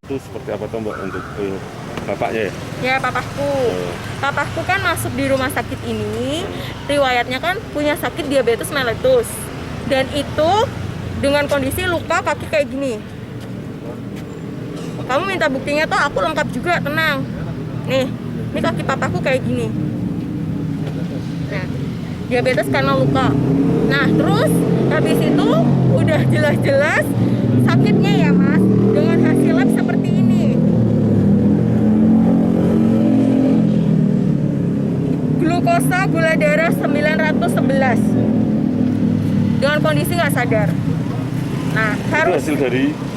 Itu seperti apa tuh Mbak untuk bapaknya ya? Ya, papahku. Papahku kan masuk di rumah sakit ini, riwayatnya kan punya sakit diabetes mellitus. Dan itu dengan kondisi luka kaki kayak gini. Kamu minta buktinya tuh, aku lengkap juga, tenang. Nih, ini kaki papahku kayak gini. Nah, diabetes karena luka. Nah, terus habis itu udah jelas-jelas sakitnya ya Mas, dengan hasil lab seperti ini. Glukosa gula darah 911 dengan kondisi nggak sadar. Nah, harus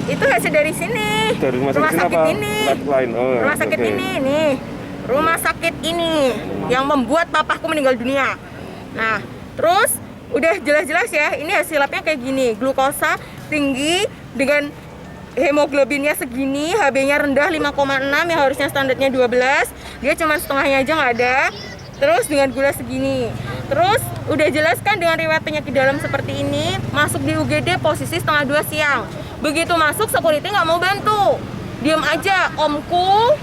Itu hasil dari sini. dari rumah sakit apa? Ini. Lain. Oh, rumah sakit okay. ini nih. Rumah sakit ini yang membuat papahku meninggal dunia. Nah, terus udah jelas-jelas ya, ini hasil labnya kayak gini. Glukosa tinggi dengan hemoglobinnya segini, HB-nya rendah 5,6 yang harusnya standarnya 12. Dia cuma setengahnya aja nggak ada. Terus dengan gula segini. Terus udah jelaskan dengan riwayat penyakit dalam seperti ini, masuk di UGD posisi 1:30 siang. Begitu masuk, security nggak mau bantu, diem aja. Omku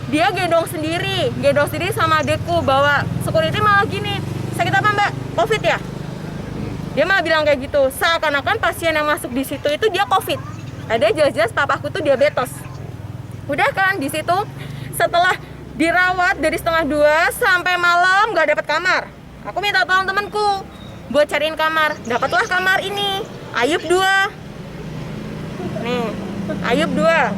dia gendong sendiri sama adekku, bawa. Security malah gini, sakit apa Mbak? Covid ya? Dia malah bilang kayak gitu, seakan-akan pasien yang masuk di situ itu dia Covid. Ada jelas-jelas papahku tuh diabetes. Udah kan di situ, setelah dirawat dari 1:30 sampai malam nggak dapat kamar. Aku minta tolong temanku buat cariin kamar. Dapatlah kamar ini, Ayub 2. Nih, Ayub 2.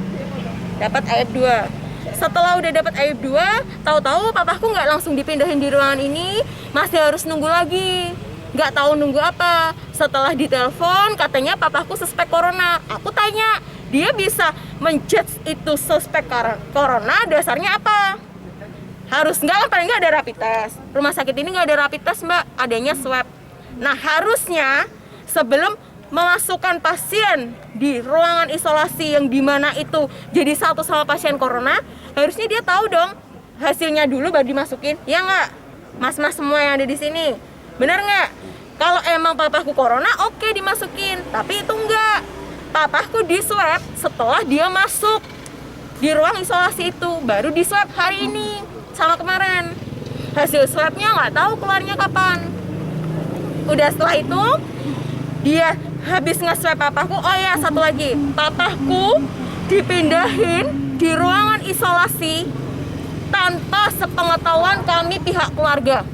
Dapat Ayub 2. Setelah udah dapat Ayub 2, tahu-tahu papahku nggak langsung dipindahin di ruangan ini, masih harus nunggu lagi. Nggak tahu nunggu apa. Setelah ditelepon, katanya papahku suspek corona. Aku tanya, dia bisa menjudge itu suspek corona dasarnya apa? Harus nggak, paling nggak ada rapid test. Rumah sakit ini nggak ada rapid test Mbak, adanya swab. Nah, harusnya sebelum memasukkan pasien di ruangan isolasi yang dimana itu jadi satu sama pasien corona, harusnya dia tahu dong hasilnya dulu baru dimasukin. Ya nggak? Mas-mas semua yang ada di sini, bener nggak? Kalau emang papahku corona, oke dimasukin. Tapi itu enggak. Papahku di swab setelah dia masuk di ruang isolasi itu, baru di swab hari ini sama kemarin. Hasil swabnya nggak tahu keluarnya kapan. Udah setelah itu dia habis nge-swab papahku. Oh ya, satu lagi, papahku dipindahin di ruangan isolasi tanpa sepengetahuan kami pihak keluarga.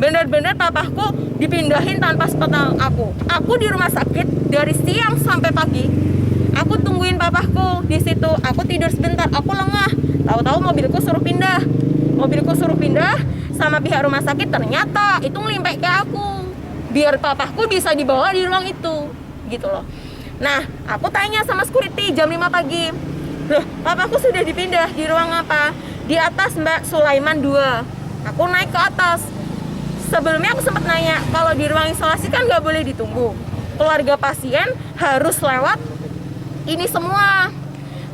Benar-benar papahku dipindahin tanpa sepengetahuan aku. Aku di rumah sakit dari siang sampai pagi. Aku tungguin papahku di situ. Aku tidur sebentar, aku lengah. Tahu-tahu mobilku suruh pindah. Sama pihak rumah sakit, ternyata itu ngelimpek ke aku. Biar papahku bisa dibawa di ruang itu, gitu loh. Nah, aku tanya sama security jam 5 pagi. Loh, papahku sudah dipindah di ruang apa? Di atas Mbak, Sulaiman 2. Aku naik ke atas. Sebelumnya aku sempat nanya, kalau di ruang isolasi kan nggak boleh ditunggu. Keluarga pasien harus lewat ini semua.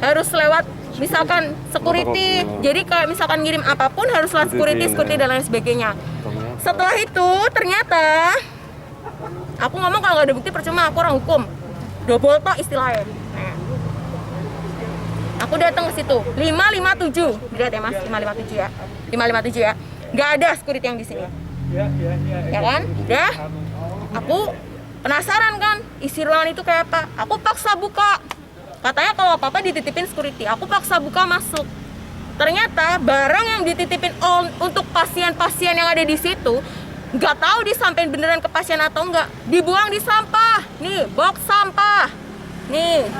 Harus lewat misalkan security. Jadi kayak misalkan ngirim apapun harus lewat security dan lain sebagainya. Setelah itu ternyata aku ngomong kalau nggak ada bukti percuma, aku orang hukum. Double tok istilahnya. Nah, aku datang ke situ 557. Lihat ya Mas, 557 ya. 557 ya. Nggak ada security yang di sini. Ya kan? Udah. Aku penasaran kan isi ruangan itu kayak apa. Aku paksa buka. Katanya kalau apa-apa dititipin security. Aku paksa buka masuk. Ternyata barang yang dititipin untuk pasien-pasien yang ada di situ nggak tahu disampein beneran ke pasien atau enggak. Dibuang di sampah. Nih, box sampah. Nih.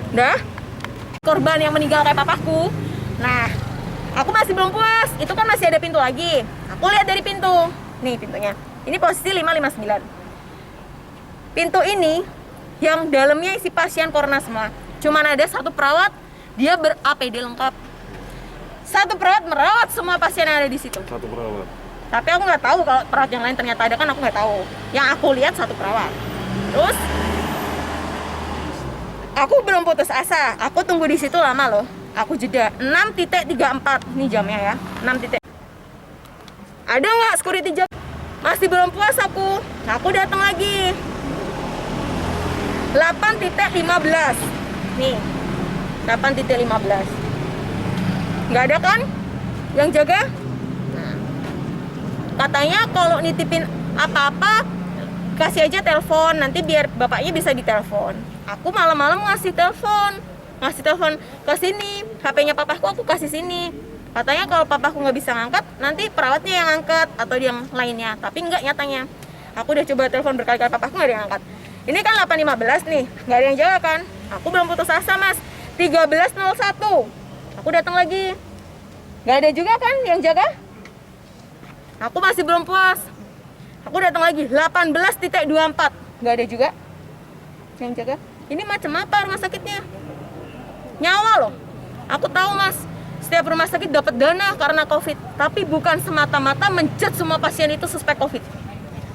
Udah. Korban yang meninggal kayak papahku. Nah, aku masih belum puas. Itu kan masih ada pintu lagi. Aku lihat dari pintu. Nih pintunya. Ini posisi 559. Pintu ini yang dalamnya isi pasien corona semua. Cuman ada satu perawat, dia ber-APD lengkap. Satu perawat merawat semua pasien yang ada di situ. Satu perawat. Tapi aku nggak tahu kalau perawat yang lain ternyata ada, kan aku nggak tahu. Yang aku lihat satu perawat. Terus aku belum putus asa. Aku tunggu di situ lama loh. Aku jeda 6.34 nih jamnya ya. 6. Ada nggak security jaga? Masih belum puas aku. Aku datang lagi. 8.15. Nih. 8.15. Nggak ada kan yang jaga? Nah. Katanya kalau nitipin apa-apa kasih aja telepon, nanti biar bapaknya bisa ditelepon. Aku malam-malam ngasih telepon ke sini. HP-nya papaku aku kasih sini. Katanya kalau papaku nggak bisa ngangkat, nanti perawatnya yang angkat atau yang lainnya. Tapi nggak nyatanya. Aku udah coba telepon berkali-kali, papaku nggak ada yang angkat. Ini kan 8.15 nih, nggak ada yang jaga kan? Aku belum putus asa, Mas. 13.01. Aku datang lagi. Nggak ada juga kan yang jaga? Aku masih belum puas. Aku datang lagi. 18.24. Nggak ada juga yang jaga. Ini macam apa rumah sakitnya? Nyawa loh. Aku tahu, Mas. Setiap rumah sakit dapat dana karena COVID, tapi bukan semata-mata menjudge semua pasien itu suspek COVID.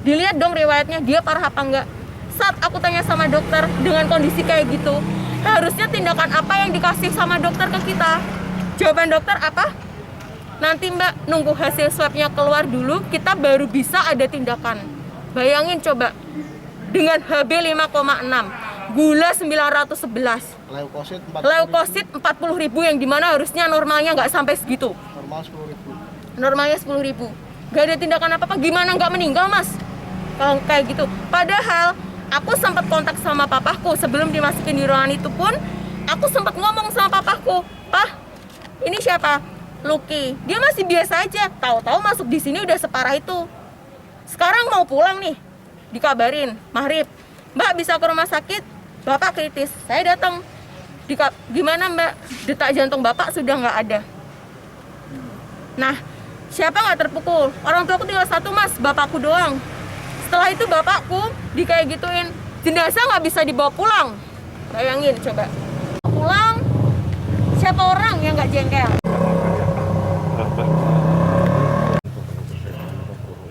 Dilihat dong riwayatnya, dia parah apa enggak. Saat aku tanya sama dokter dengan kondisi kayak gitu, harusnya tindakan apa yang dikasih sama dokter ke kita? Jawaban dokter apa? Nanti Mbak, nunggu hasil swabnya keluar dulu, kita baru bisa ada tindakan. Bayangin coba, dengan HB 5,6, gula 911, leukosit 40.000 yang dimana harusnya normalnya nggak sampai segitu. Normal 10.000. Normalnya 10.000. Nggak ada tindakan apa-apa, gimana nggak meninggal, Mas? Kalau kayak gitu. Padahal aku sempat kontak sama papaku sebelum dimasukin di ruangan itu pun, aku sempat ngomong sama papaku, "Pah, ini siapa? Lucky." Dia masih biasa aja. Tahu-tahu masuk di sini udah separah itu. Sekarang mau pulang nih, dikabarin maghrib, "Mbak bisa ke rumah sakit, Bapak kritis." Saya datang. Gimana Mbak? Detak jantung Bapak sudah nggak ada. Nah, siapa nggak terpukul? Orang tuaku tinggal satu, Mas, bapakku doang. Setelah itu bapakku dikayak gituin, jenazah nggak bisa dibawa pulang. Bayangin coba. Pulang, siapa orang yang nggak jengkel?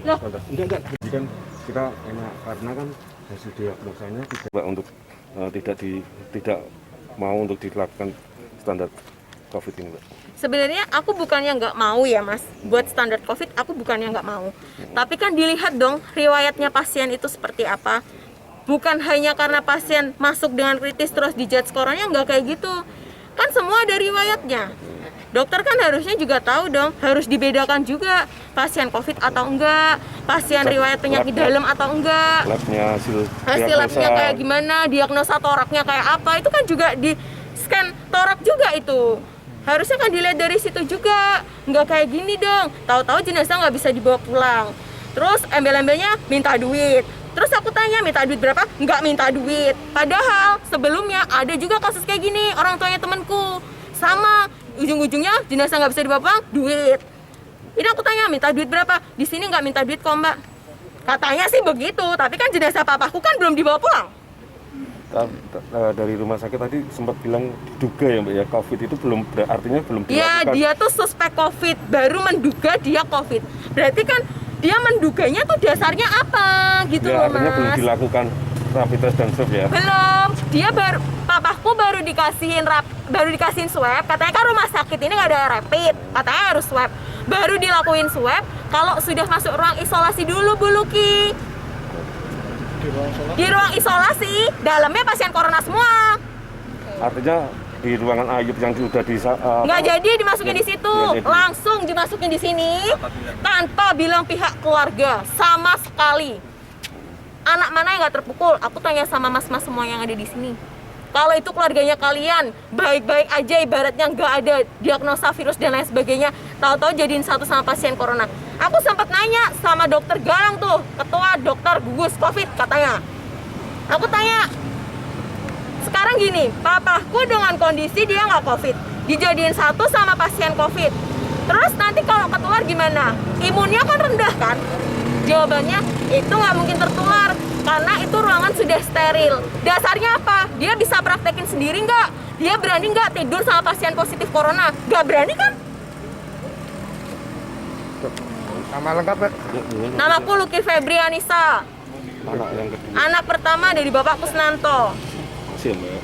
Loh, Enggak. Jadi kan kita enak karena kan hasil diagnosanya tidak untuk tidak mau untuk dilakukan standar COVID ini, Mbak. sebenarnya aku bukannya nggak mau ya, Mas, buat standar COVID aku bukannya nggak mau. Tapi kan dilihat dong riwayatnya pasien itu seperti apa. Bukan hanya karena pasien masuk dengan kritis terus dijudge corona, nggak kayak gitu. Kan semua ada riwayatnya. Dokter kan harusnya juga tahu dong, harus dibedakan juga pasien COVID atau enggak, pasien riwayat penyakit dalam atau enggak. Hasil labnya kayak gimana, diagnosa toraknya kayak apa, itu kan juga di scan torak juga itu. Harusnya kan dilihat dari situ juga, nggak kayak gini dong. Tahu-tahu jenazah nggak bisa dibawa pulang. Terus embel-embelnya minta duit. Terus aku tanya minta duit berapa? Nggak minta duit. Padahal sebelumnya ada juga kasus kayak gini, orang tuanya temanku. Sama, ujung-ujungnya jenazah nggak bisa dibawa pulang, duit. Ini aku tanya minta duit berapa? Di sini nggak minta duit kok, Mbak. Katanya sih begitu, tapi kan jenazah papaku kan belum dibawa pulang. Dari rumah sakit tadi sempat bilang diduga ya, Mbak, ya COVID itu artinya belum dilakukan. Ya, dia tuh suspek COVID, baru menduga dia COVID. Berarti kan dia menduganya tuh dasarnya apa gitu Ya, loh, artinya belum Mas. dilakukan rapid test dan swab ya. Belum. Dia papaku baru dikasihin swab. Katanya kan rumah sakit ini nggak ada rapid, katanya harus swab. Baru dilakuin swab kalau sudah masuk ruang isolasi dulu, Bu Luki. Di ruang isolasi, dalamnya pasien corona semua. Artinya di ruangan Ayub yang sudah Nggak jadi dimasukin di situ, nggak jadi. langsung dimasukin di sini tanpa bilang pihak keluarga sama sekali. Anak mana yang nggak terpukul? Aku tanya sama mas-mas semua yang ada di sini. Kalau itu keluarganya kalian baik-baik aja, ibaratnya nggak ada diagnosa virus dan lain sebagainya, tahu-tahu jadiin satu sama pasien corona. Aku sempat nanya sama dokter Galang tuh, ketua dokter gugus COVID katanya. Aku tanya, sekarang gini, papaku dengan kondisi dia nggak COVID, dijadiin satu sama pasien COVID. Terus nanti kalau ketular gimana? Imunnya kan rendah kan? Jawabannya, itu nggak mungkin tertular karena itu ruangan sudah steril. Dasarnya apa? Dia bisa praktekin sendiri nggak? Dia berani nggak tidur sama pasien positif corona? Nggak berani kan? Nama lengkap, Pak? Namaku Lucky Febrianisa. anak yang kedua. Anak pertama dari Bapak Kusnanto. Masih, Mbak.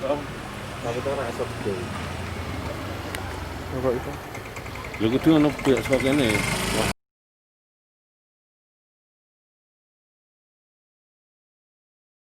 Tapi itu ora esok gede. Coba itu. Ya kudu ono pihak saka kene. Wah,